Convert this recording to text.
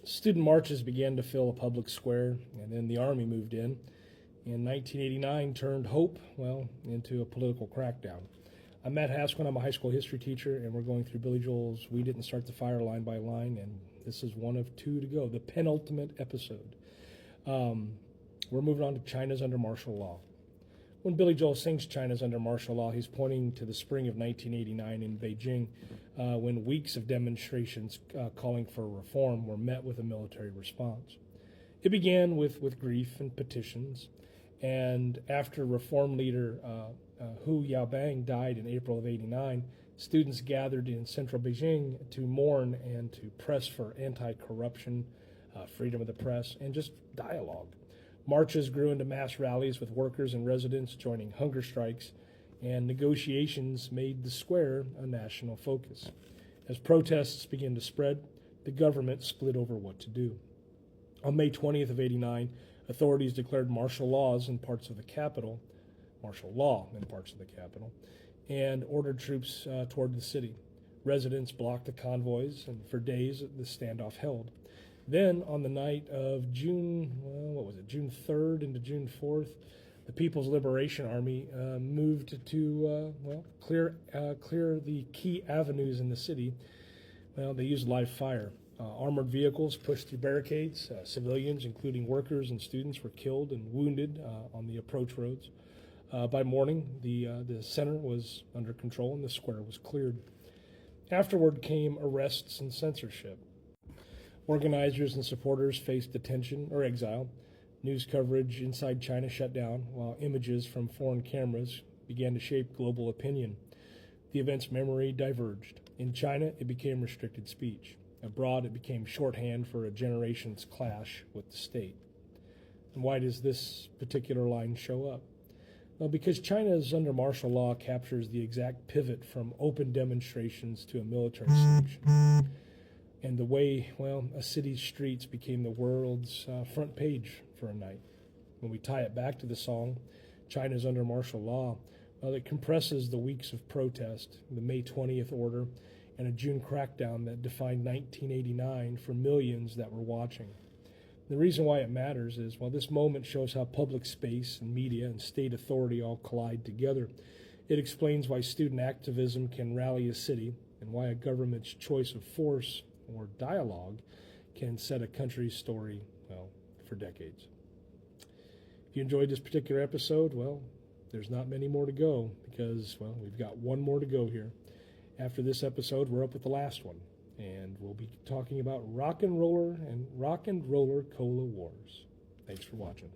Student marches began to fill a public square, and then the Army moved in. In 1989, turned hope, into a political crackdown. I'm Matt Haskell. I'm a high school history teacher, and we're going through Billy Joel's We Didn't Start the Fire line by line, and this is one of two to go, the penultimate episode. We're moving on to China's under martial law. When Billy Joel sings China's under martial law, he's pointing to the spring of 1989 in Beijing, when weeks of demonstrations calling for reform were met with a military response. It began with grief and petitions, and after reform leader Hu Yaobang died in April of '89, students gathered in central Beijing to mourn and to press for anti-corruption, freedom of the press, and just dialogue. Marches grew into mass rallies with workers and residents joining hunger strikes, and negotiations made the square a national focus. As protests began to spread, the government split over what to do. On May 20th of '89, authorities declared martial law in parts of the capital, and ordered troops toward the city. Residents blocked the convoys, and for days the standoff held. Then, on the night of June 3rd into June 4th, the People's Liberation Army moved to clear the key avenues in the city. They used live fire. Armored vehicles pushed through barricades. Civilians, including workers and students, were killed and wounded on the approach roads. By morning, the center was under control and the square was cleared. Afterward came arrests and censorship. Organizers and supporters faced detention or exile. News coverage inside China shut down, while images from foreign cameras began to shape global opinion. The event's memory diverged. In China, it became restricted speech. Abroad, it became shorthand for a generation's clash with the state. And why does this particular line show up? Well, because China's under martial law captures the exact pivot from open demonstrations to a military solution. And the way, a city's streets became the world's front page for a night. When we tie it back to the song, China's under martial law, it compresses the weeks of protest, the May 20th order, and a June crackdown that defined 1989 for millions that were watching. The reason why it matters is, this moment shows how public space and media and state authority all collide together. It explains why student activism can rally a city and why a government's choice of force or dialogue can set a country's story, for decades. If you enjoyed this particular episode, there's not many more to go because, we've got one more to go here. After this episode, we're up with the last one, and we'll be talking about rock and roller cola wars. Thanks for watching.